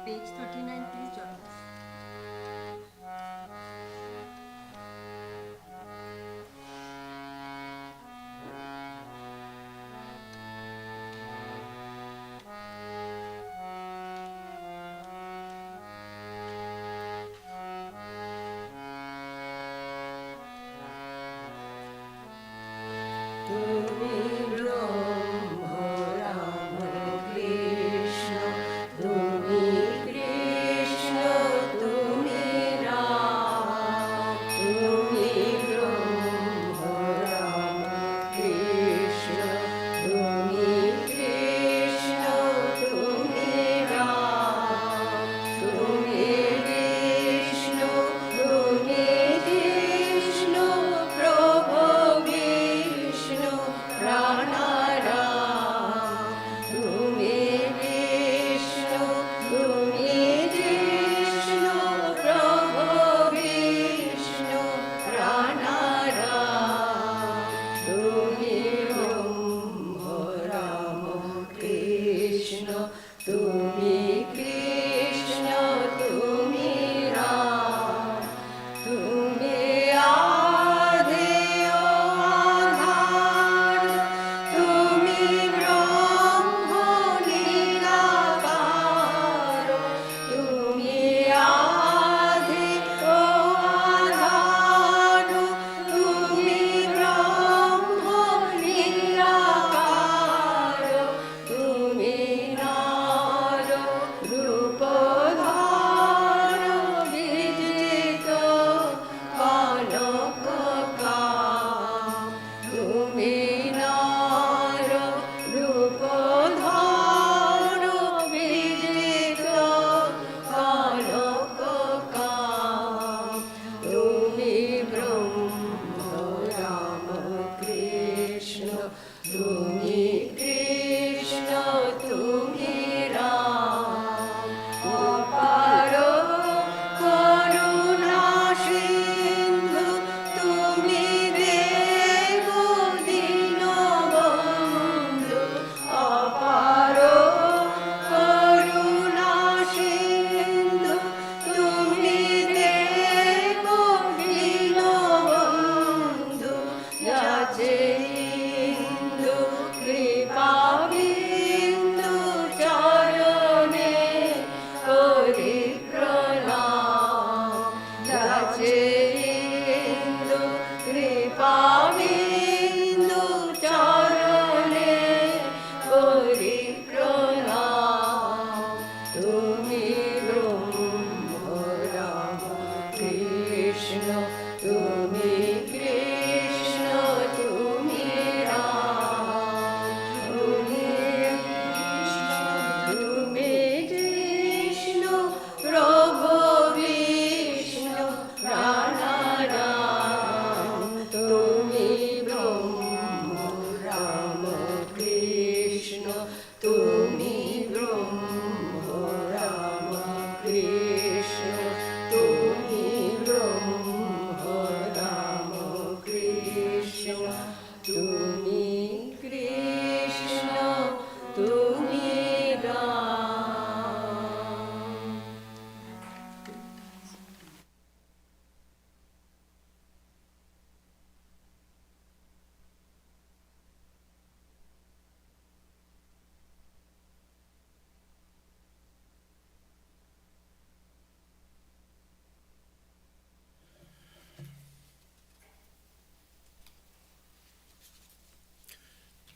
Page 39, please join us.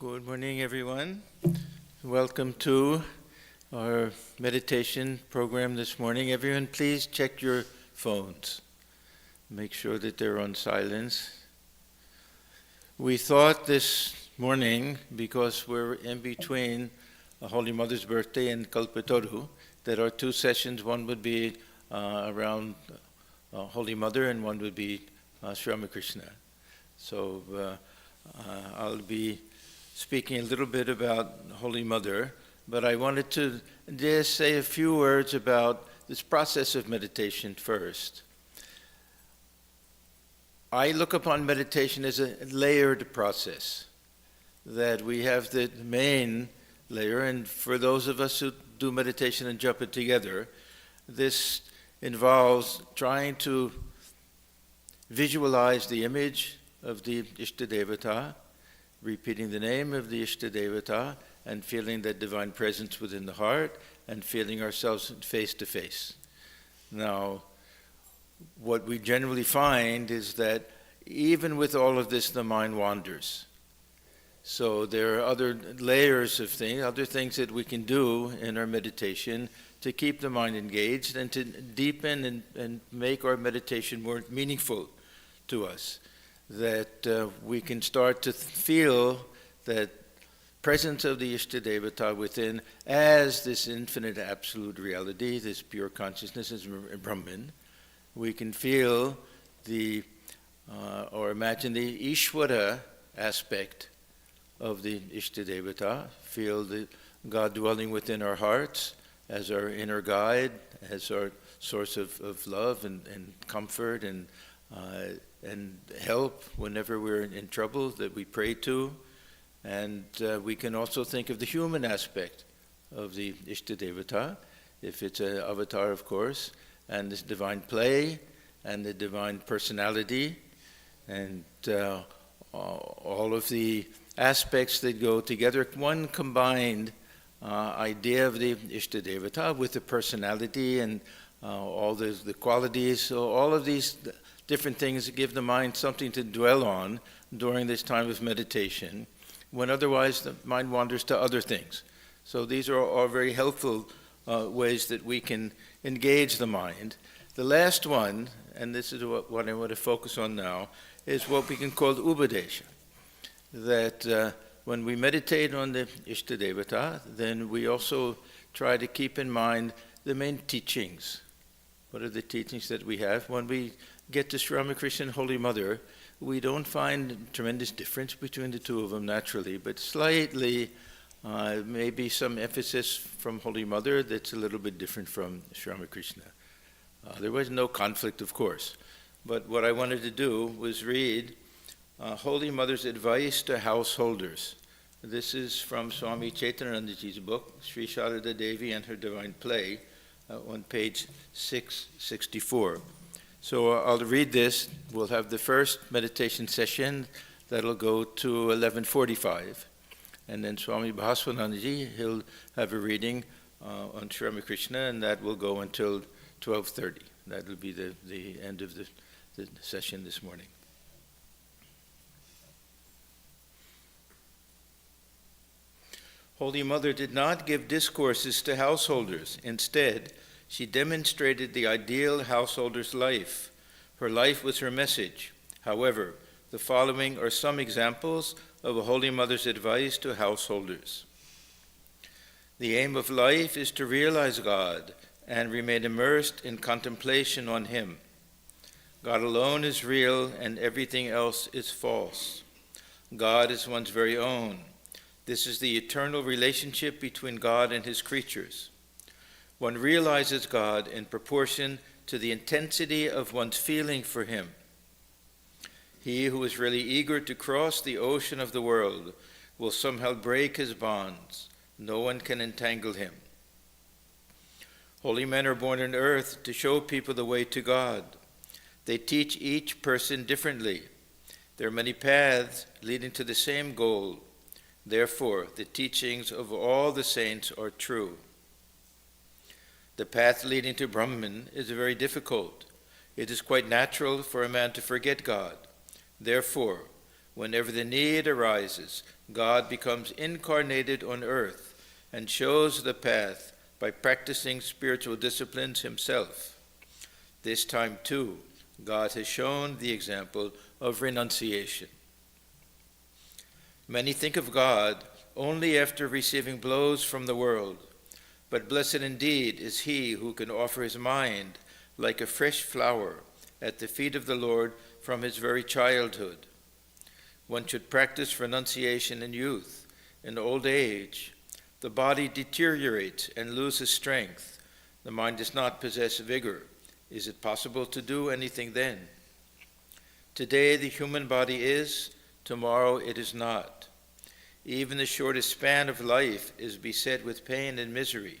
Good morning, everyone. Welcome to our meditation program this morning. Everyone, please check your phones. Make sure that they're on silence. We thought this morning, because we're in between Holy Mother's birthday and Kalpataru, that our two sessions, one would be around Holy Mother and one would be Sri Ramakrishna. So I'll be speaking a little bit about Holy Mother, but I wanted to just say a few words about this process of meditation first. I look upon meditation as a layered process, that we have the main layer, and for those of us who do meditation and japa together, this involves trying to visualize the image of the Ishtadevata, repeating the name of the Ishtadevata, and feeling that divine presence within the heart, and feeling ourselves face to face. Now, what we generally find is that even with all of this, the mind wanders. So there are other layers of things, other things that we can do in our meditation to keep the mind engaged and to deepen and make our meditation more meaningful to us. That we can start to feel that presence of the Ishtadevata within as this infinite absolute reality, this pure consciousness as Brahman. We can feel or imagine the Ishvara aspect of the Ishtadevata, feel the God dwelling within our hearts as our inner guide, as our source of love and comfort and help whenever we're in trouble that we pray to. And we can also think of the human aspect of the Ishtadevata, if it's an avatar, of course, and this divine play and the divine personality and all of the aspects that go together, one combined idea of the Ishtadevata with the personality and all the qualities. So all of these different things give the mind something to dwell on during this time of meditation, when otherwise the mind wanders to other things. So these are all very helpful ways that we can engage the mind. The last one, and this is what I want to focus on now, is what we can call Upadesha. That when we meditate on the Ishtadevata, then we also try to keep in mind the main teachings. What are the teachings that we have? When we get to Sri Ramakrishna and Holy Mother, we don't find tremendous difference between the two of them naturally, but slightly maybe some emphasis from Holy Mother that's a little bit different from Sri Ramakrishna. There was no conflict, of course, but what I wanted to do was read Holy Mother's advice to householders. This is from Swami Chaitanandaji's book, Sri Sharada Devi and Her Divine Play, on page 664. So I'll read this. We'll have the first meditation session that'll go to 11:45. And then Swami Bhaswanandaji, he'll have a reading on Sri Ramakrishna, and that will go until 12:30. That will be the end of the session this morning. Holy Mother did not give discourses to householders. Instead, she demonstrated the ideal householder's life. Her life was her message. However, the following are some examples of a Holy Mother's advice to householders. The aim of life is to realize God and remain immersed in contemplation on Him. God alone is real and everything else is false. God is one's very own. This is the eternal relationship between God and His creatures. One realizes God in proportion to the intensity of one's feeling for Him. He who is really eager to cross the ocean of the world will somehow break his bonds. No one can entangle him. Holy men are born on earth to show people the way to God. They teach each person differently. There are many paths leading to the same goal. Therefore, the teachings of all the saints are true. The path leading to Brahman is very difficult. It is quite natural for a man to forget God. Therefore, whenever the need arises, God becomes incarnated on earth and shows the path by practicing spiritual disciplines Himself. This time, too, God has shown the example of renunciation. Many think of God only after receiving blows from the world, but blessed indeed is he who can offer his mind like a fresh flower at the feet of the Lord from his very childhood. One should practice renunciation in youth. In old age, the body deteriorates and loses strength. The mind does not possess vigor. Is it possible to do anything then? Today the human body is, tomorrow it is not. Even the shortest span of life is beset with pain and misery.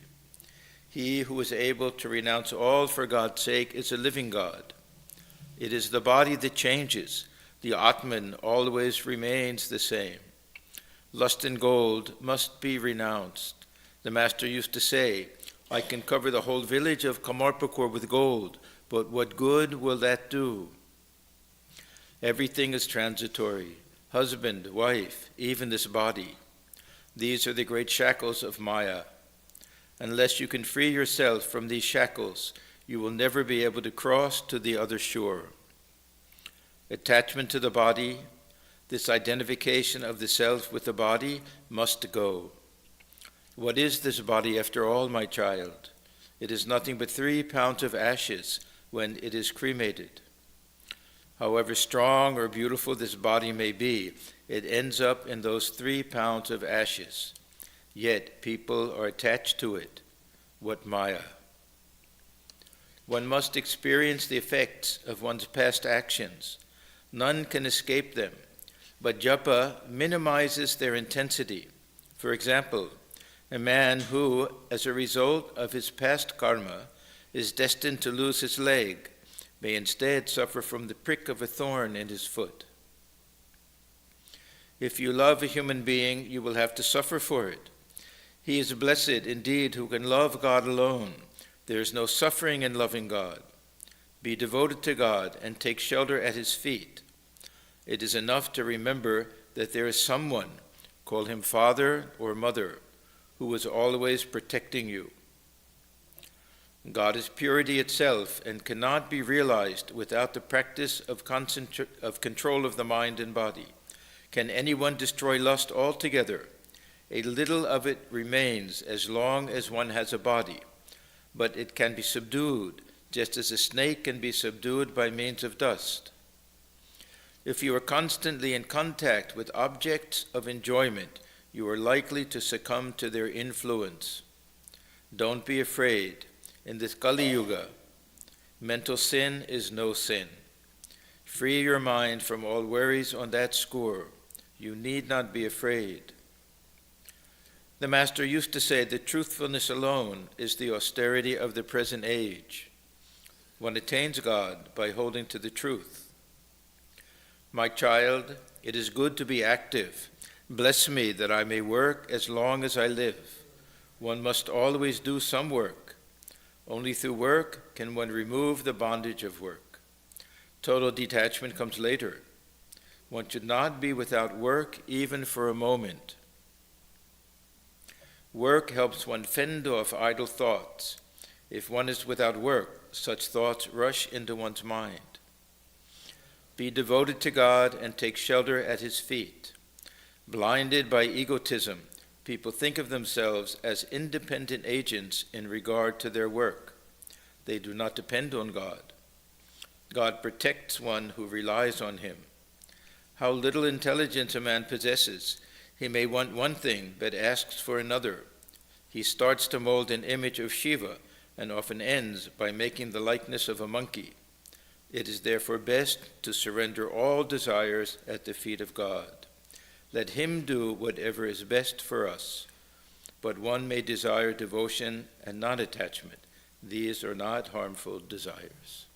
He who is able to renounce all for God's sake is a living God. It is the body that changes. The Atman always remains the same. Lust and gold must be renounced. The Master used to say, I can cover the whole village of Kamarpukur with gold, but what good will that do? Everything is transitory. Husband, wife, even this body. These are the great shackles of Maya. Unless you can free yourself from these shackles, you will never be able to cross to the other shore. Attachment to the body, this identification of the self with the body, must go. What is this body after all, my child? It is nothing but 3 pounds of ashes when it is cremated. However strong or beautiful this body may be, it ends up in those 3 pounds of ashes. Yet people are attached to it. What Maya? One must experience the effects of one's past actions. None can escape them, but japa minimizes their intensity. For example, a man who, as a result of his past karma, is destined to lose his leg, may instead suffer from the prick of a thorn in his foot. If you love a human being, you will have to suffer for it. He is blessed indeed who can love God alone. There is no suffering in loving God. Be devoted to God and take shelter at his feet. It is enough to remember that there is someone, call him father or mother, who is always protecting you. God is purity itself and cannot be realized without the practice of control of the mind and body. Can anyone destroy lust altogether? A little of it remains as long as one has a body, but it can be subdued, just as a snake can be subdued by means of dust. If you are constantly in contact with objects of enjoyment, you are likely to succumb to their influence. Don't be afraid. In this Kali Yuga, mental sin is no sin. Free your mind from all worries on that score. You need not be afraid. The Master used to say that truthfulness alone is the austerity of the present age. One attains God by holding to the truth. My child, it is good to be active. Bless me that I may work as long as I live. One must always do some work. Only through work can one remove the bondage of work. Total detachment comes later. One should not be without work even for a moment. Work helps one fend off idle thoughts. If one is without work, such thoughts rush into one's mind. Be devoted to God and take shelter at his feet. Blinded by egotism, people think of themselves as independent agents in regard to their work. They do not depend on God. God protects one who relies on him. How little intelligence a man possesses. He may want one thing, but asks for another. He starts to mold an image of Shiva and often ends by making the likeness of a monkey. It is therefore best to surrender all desires at the feet of God. Let him do whatever is best for us. But one may desire devotion and not attachment. These are not harmful desires.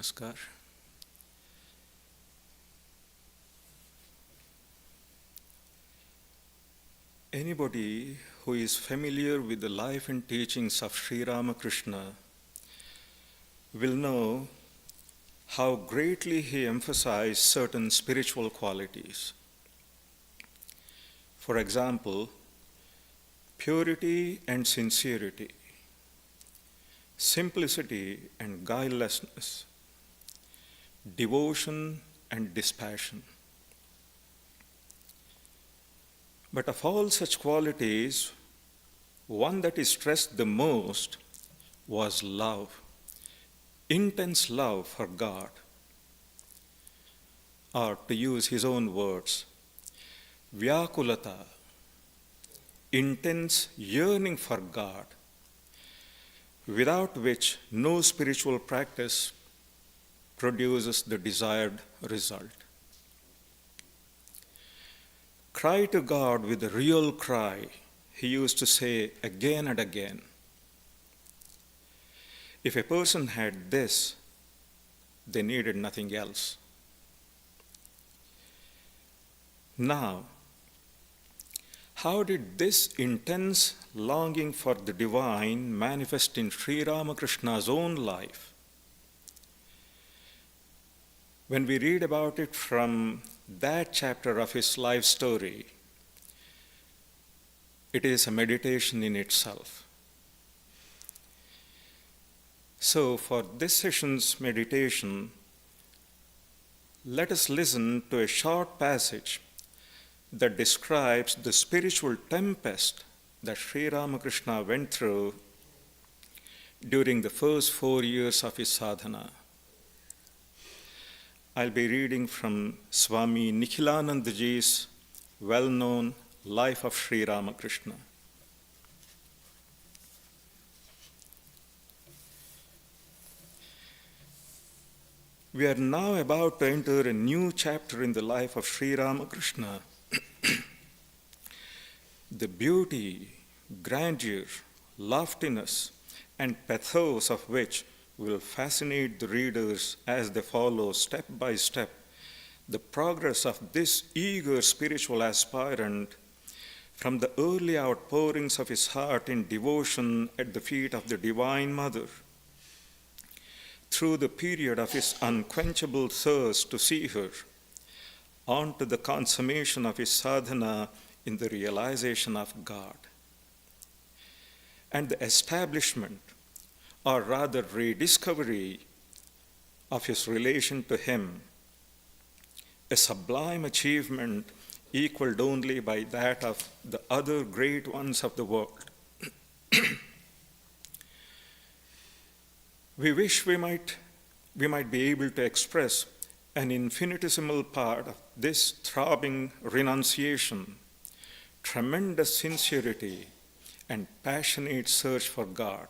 Namaskar. Anybody who is familiar with the life and teachings of Sri Ramakrishna will know how greatly he emphasized certain spiritual qualities. For example, purity and sincerity, simplicity and guilelessness, devotion and dispassion. But of all such qualities, one that is stressed the most was love, intense love for God. Or to use his own words, vyakulata, intense yearning for God, without which no spiritual practice produces the desired result. Cry to God with a real cry, he used to say again and again. If a person had this, they needed nothing else. Now, how did this intense longing for the divine manifest in Sri Ramakrishna's own life? When we read about it from that chapter of his life story, it is a meditation in itself. So, for this session's meditation, let us listen to a short passage that describes the spiritual tempest that Sri Ramakrishna went through during the first 4 years of his sadhana. I'll be reading from Swami Nikhilanandaji's well-known Life of Sri Ramakrishna. We are now about to enter a new chapter in the life of Sri Ramakrishna. The beauty, grandeur, loftiness, and pathos of which will fascinate the readers as they follow step by step the progress of this eager spiritual aspirant from the early outpourings of his heart in devotion at the feet of the Divine Mother, through the period of his unquenchable thirst to see her, on to the consummation of his sadhana in the realization of God, and the establishment, or rather rediscovery, of his relation to him, a sublime achievement equaled only by that of the other great ones of the world. We wish we might be able to express an infinitesimal part of this throbbing renunciation, tremendous sincerity, and passionate search for God.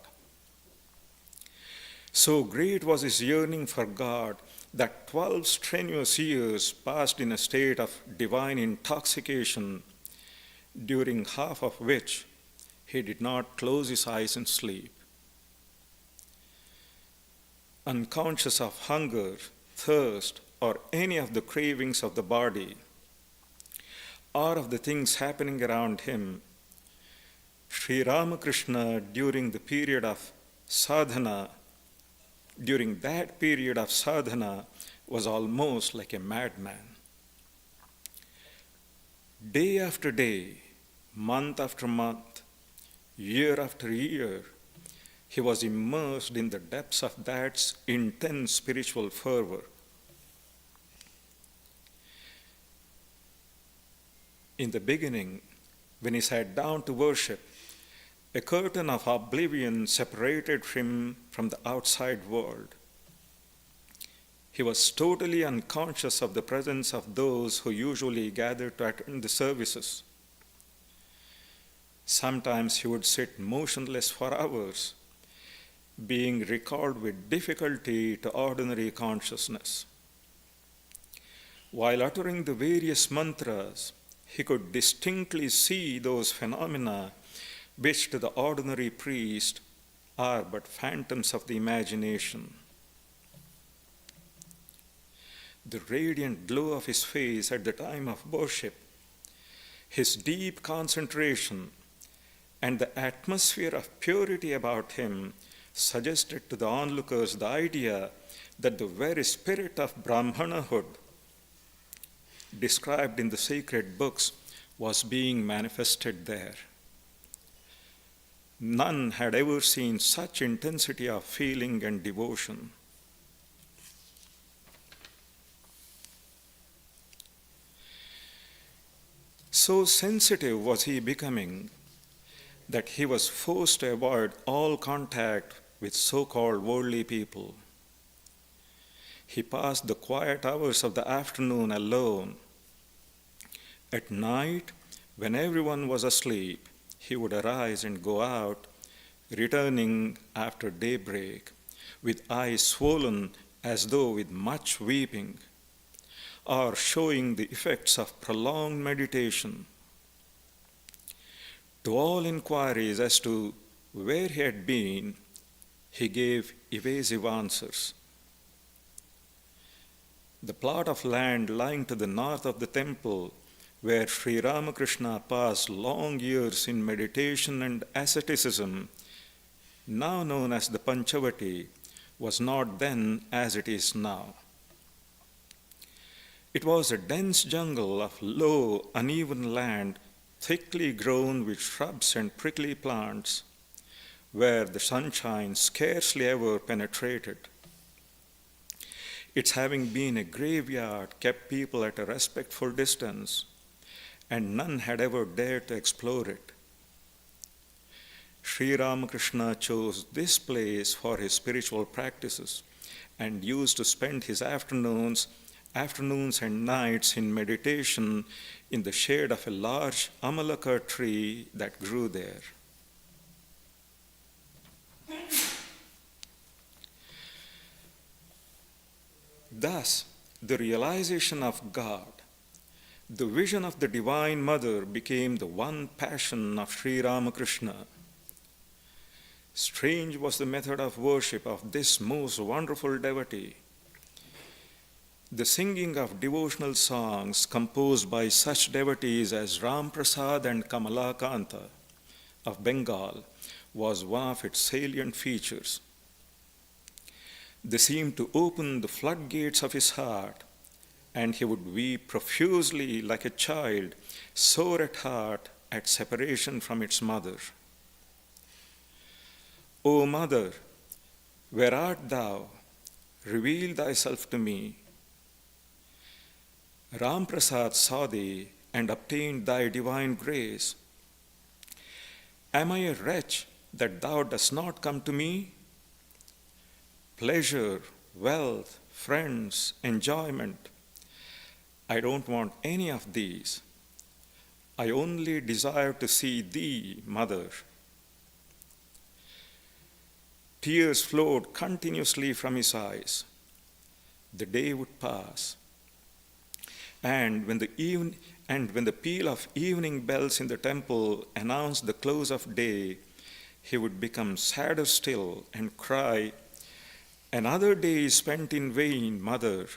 So great was his yearning for God that 12 strenuous years passed in a state of divine intoxication, during half of which he did not close his eyes in sleep. Unconscious of hunger, thirst, or any of the cravings of the body, or of the things happening around him, Sri Ramakrishna, during that period of sadhana, was almost like a madman. Day after day, month after month, year after year, he was immersed in the depths of that intense spiritual fervor. In the beginning, when he sat down to worship, a curtain of oblivion separated him from the outside world. He was totally unconscious of the presence of those who usually gathered to attend the services. Sometimes he would sit motionless for hours, being recalled with difficulty to ordinary consciousness. While uttering the various mantras, he could distinctly see those phenomena which to the ordinary priest are but phantoms of the imagination. the radiant glow of his face at the time of worship, his deep concentration, and the atmosphere of purity about him suggested to the onlookers the idea that the very spirit of Brahmanahood described in the sacred books was being manifested there. None had ever seen such intensity of feeling and devotion. So sensitive was he becoming that he was forced to avoid all contact with so-called worldly people. He passed the quiet hours of the afternoon alone. At night, when everyone was asleep, he would arise and go out, returning after daybreak, with eyes swollen as though with much weeping, or showing the effects of prolonged meditation. To all inquiries as to where he had been, he gave evasive answers. The plot of land lying to the north of the temple, where Sri Ramakrishna passed long years in meditation and asceticism, now known as the Panchavati, was not then as it is now. It was a dense jungle of low, uneven land, thickly grown with shrubs and prickly plants, where the sunshine scarcely ever penetrated. Its having been a graveyard kept people at a respectful distance, and none had ever dared to explore it. Sri Ramakrishna chose this place for his spiritual practices and used to spend his afternoons and nights in meditation in the shade of a large amalaka tree that grew there. Thus, the realization of God, the vision of the Divine Mother became the one passion of Sri Ramakrishna. Strange was the method of worship of this most wonderful devotee. The singing of devotional songs composed by such devotees as Ram Prasad and Kamalakanta of Bengal was one of its salient features. They seemed to open the floodgates of his heart, and he would weep profusely like a child, sore at heart at separation from its mother. O Mother, where art thou? Reveal thyself to me. Ram Prasad saw thee and obtained thy divine grace. Am I a wretch that thou dost not come to me? Pleasure, wealth, friends, enjoyment, I don't want any of these. I only desire to see thee, Mother. Tears flowed continuously from his eyes. The day would pass, and when the peal of evening bells in the temple announced the close of day, he would become sadder still and cry, "Another day is spent in vain, Mother,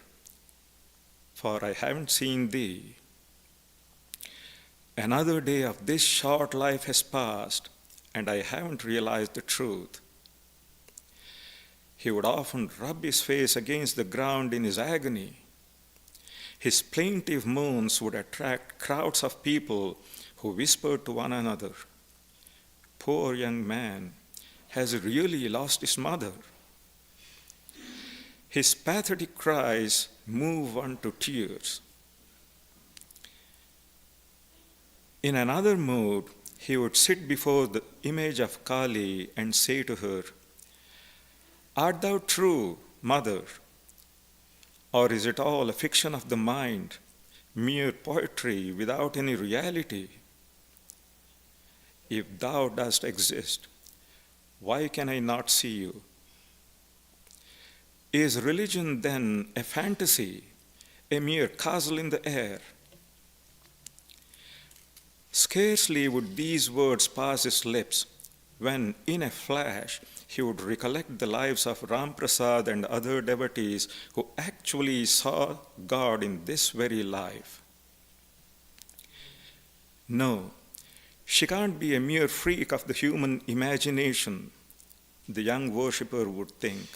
for I haven't seen thee. Another day of this short life has passed, and I haven't realized the truth." He would often rub his face against the ground in his agony. His plaintive moans would attract crowds of people who whispered to one another, "Poor young man, has he really lost his mother?" His pathetic cries move one to tears. In another mood, he would sit before the image of Kali and say to her, "Art thou true, Mother? Or is it all a fiction of the mind, mere poetry without any reality? If thou dost exist, why can I not see you? Is religion then a fantasy, a mere castle in the air?" Scarcely would these words pass his lips when, in a flash, he would recollect the lives of Ram Prasad and other devotees who actually saw God in this very life. No, she can't be a mere freak of the human imagination, the young worshipper would think.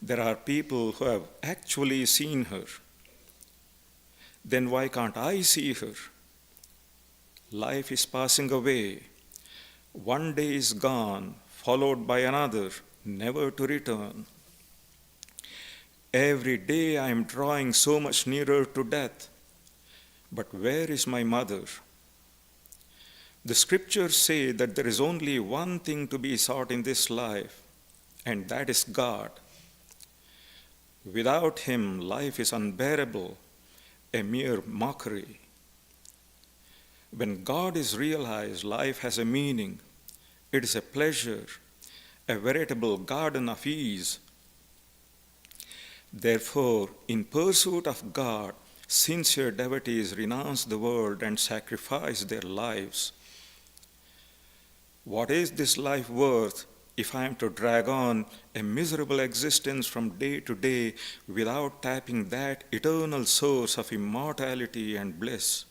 There are people who have actually seen her. Then why can't I see her? Life is passing away. One day is gone, followed by another, never to return. Every day I am drawing so much nearer to death. But where is my mother? The scriptures say that there is only one thing to be sought in this life, and that is God. Without him, life is unbearable, a mere mockery. When God is realized, life has a meaning. It is a pleasure, a veritable garden of ease. Therefore, in pursuit of God, sincere devotees renounce the world and sacrifice their lives. What is this life worth if I am to drag on a miserable existence from day to day without tapping that eternal source of immortality and bliss?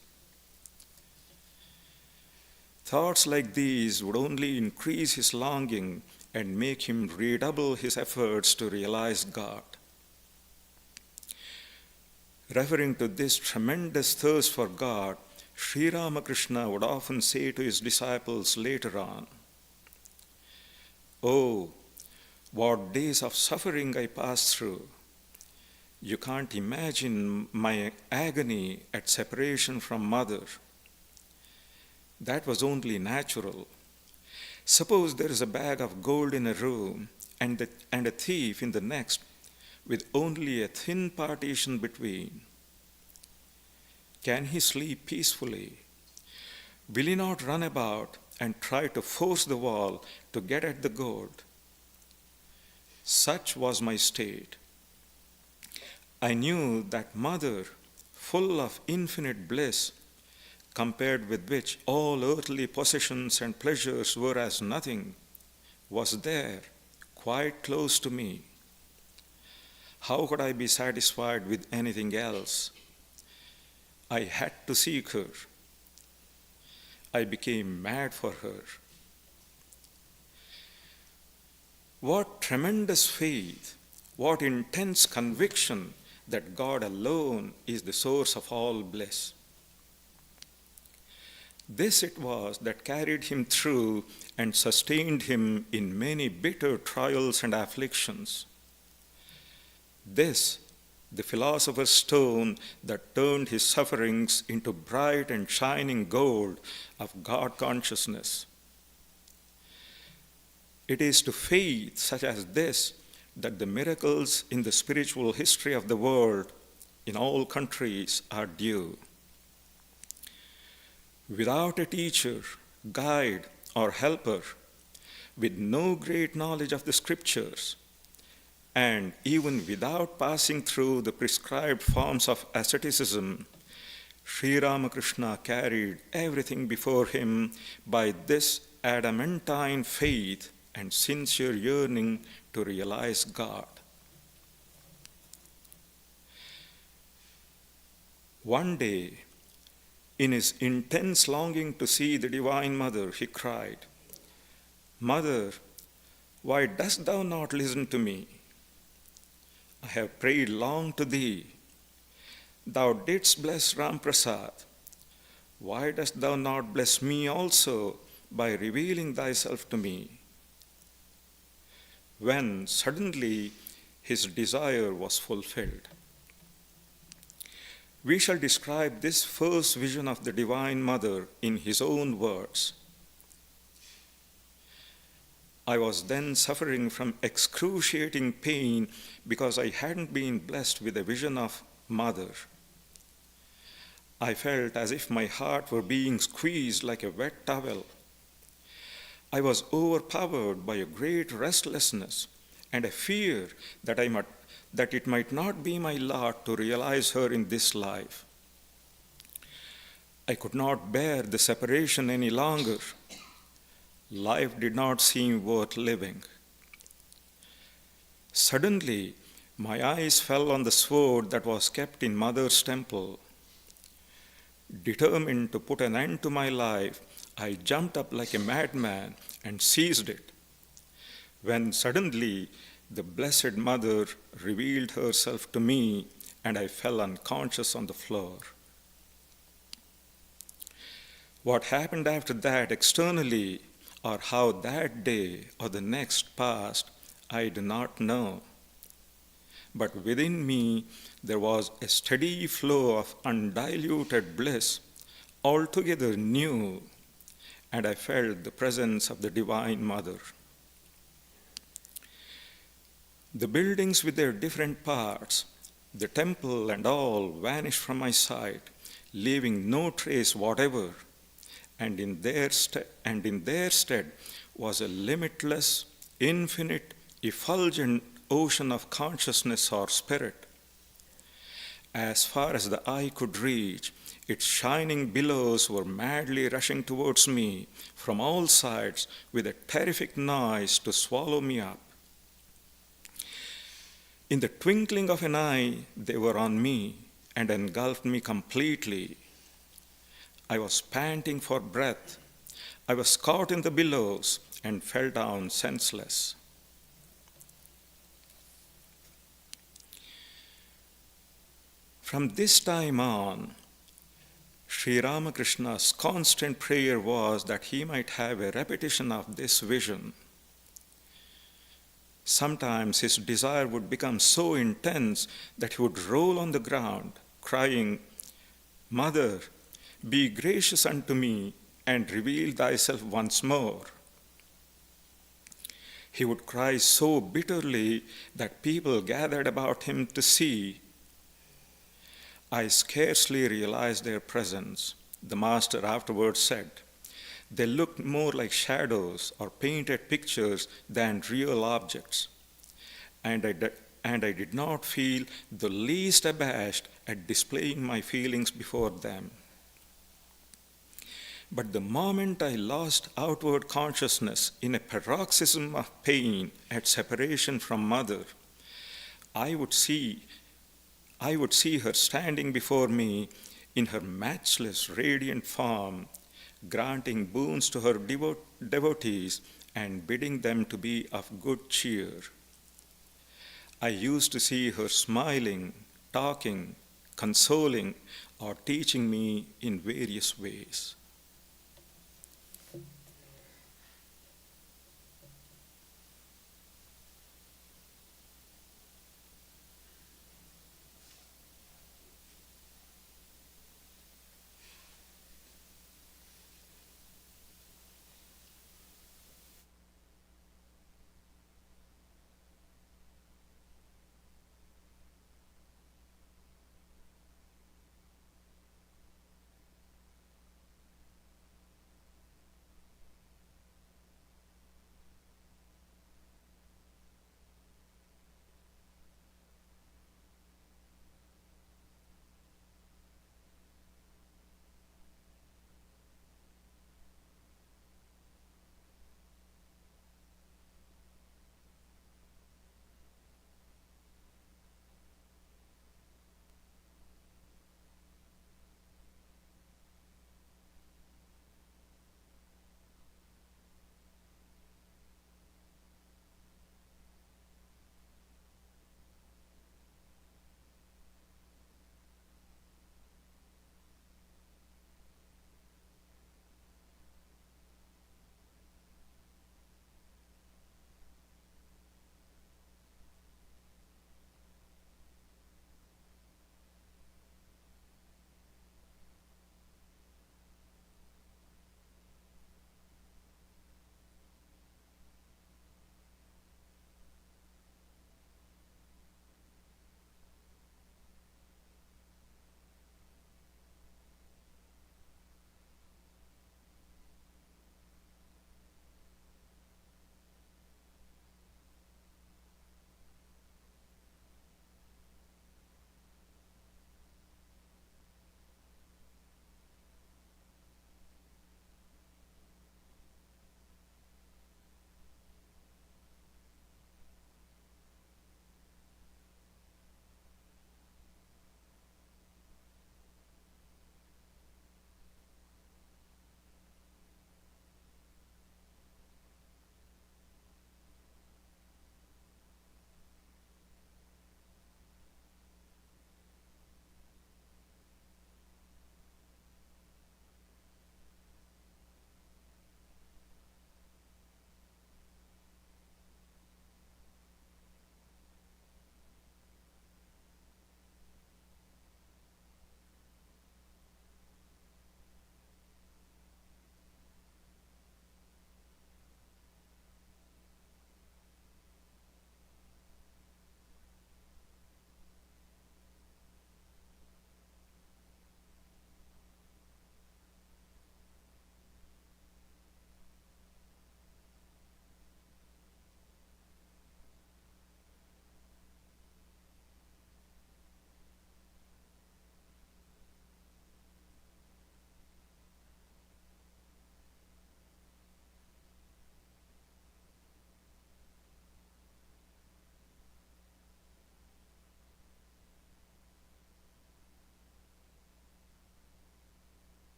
Thoughts like these would only increase his longing and make him redouble his efforts to realize God. Referring to this tremendous thirst for God, Sri Ramakrishna would often say to his disciples later on, "Oh, what days of suffering I passed through. You can't imagine my agony at separation from Mother. That was only natural. Suppose there is a bag of gold in a room and a thief in the next, with only a thin partition between. Can he sleep peacefully? Will he not run about and try to force the wall to get at the gold? Such was my state. I knew that Mother, full of infinite bliss, compared with which all earthly possessions and pleasures were as nothing, was there, quite close to me. How could I be satisfied with anything else? I had to seek her. I became mad for her." What tremendous faith, what intense conviction that God alone is the source of all bliss. This it was that carried him through and sustained him in many bitter trials and afflictions. This, the philosopher's stone that turned his sufferings into bright and shining gold of God consciousness. It is to faith such as this that the miracles in the spiritual history of the world in all countries are due. Without a teacher, guide, or helper, with no great knowledge of the scriptures, and even without passing through the prescribed forms of asceticism, Sri Ramakrishna carried everything before him by this adamantine faith and sincere yearning to realize God. One day, in his intense longing to see the Divine Mother, he cried, "Mother, why dost thou not listen to me? I have prayed long to thee. Thou didst bless Ram Prasad. Why dost thou not bless me also by revealing thyself to me?" When suddenly his desire was fulfilled. We shall describe this first vision of the Divine Mother in his own words. "I was then suffering from excruciating pain because I hadn't been blessed with a vision of Mother. I felt as if my heart were being squeezed like a wet towel. I was overpowered by a great restlessness and a fear that it might not be my lot to realize her in this life. I could not bear the separation any longer. life did not seem worth living. Suddenly, my eyes fell on the sword that was kept in Mother's temple. Determined to put an end to my life, I jumped up like a madman and seized it. When suddenly the Blessed Mother revealed herself to me and I fell unconscious on the floor. What happened after that externally, or how that day or the next passed, I do not know. But within me there was a steady flow of undiluted bliss, altogether new, and I felt the presence of the Divine Mother. The buildings with their different parts, the temple and all, vanished from my sight, leaving no trace whatever, and in their stead was a limitless, infinite, effulgent ocean of consciousness or spirit. As far as the eye could reach, its shining billows were madly rushing towards me from all sides with a terrific noise to swallow me up. In the twinkling of an eye, they were on me and engulfed me completely. I was panting for breath. I was caught in the billows and fell down senseless. From this time on, Sri Ramakrishna's constant prayer was that he might have a repetition of this vision. Sometimes his desire would become so intense that he would roll on the ground, crying, "Mother, be gracious unto me and reveal thyself once more." He would cry so bitterly that people gathered about him to see. I scarcely realized their presence. The master afterwards said, "They looked more like shadows or painted pictures than real objects." And I did not feel the least abashed at displaying my feelings before them. But the moment I lost outward consciousness in a paroxysm of pain at separation from Mother, I would see her standing before me in her matchless radiant form, granting boons to her devotees and bidding them to be of good cheer. I used to see her smiling, talking, consoling, or teaching me in various ways.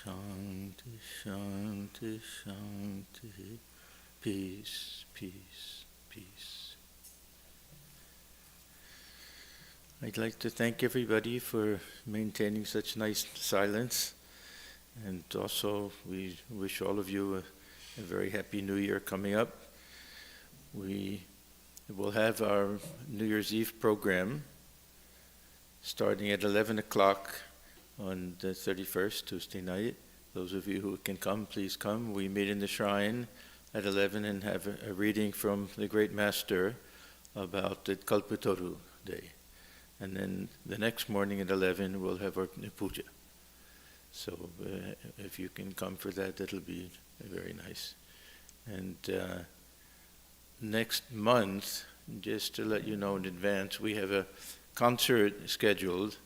Shanti, Shanti, Shanti. Peace, peace, peace. I'd like to thank everybody for maintaining such nice silence. And also, we wish all of you a very happy New Year coming up. We will have our New Year's Eve program starting at 11 o'clock on the 31st, Tuesday night. Those of you who can come, please come. We meet in the shrine at 11 and have a reading from the great master about the Kalpataru day. And then the next morning at 11 we'll have our puja. So if you can come for that, that'll be very nice. And next month, just to let you know in advance, we have a concert scheduled.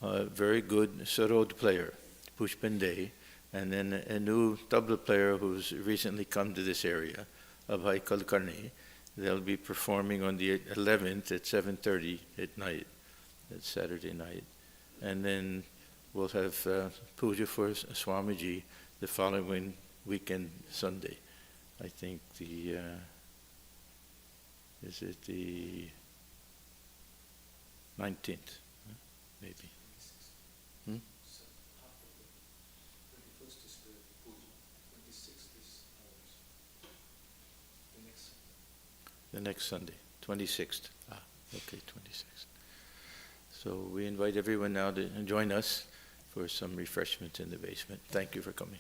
A very good sarod player, Pushpan Day, and then a new tabla player who's recently come to this area, Abhay Kulkarni. They'll be performing on the 11th at 7:30 at night, that's Saturday night. And then we'll have puja for Swamiji the following weekend, Sunday. I think is it the 19th, maybe. The next Sunday, 26th. Okay, 26th. So we invite everyone now to join us for some refreshments in the basement. Thank you for coming.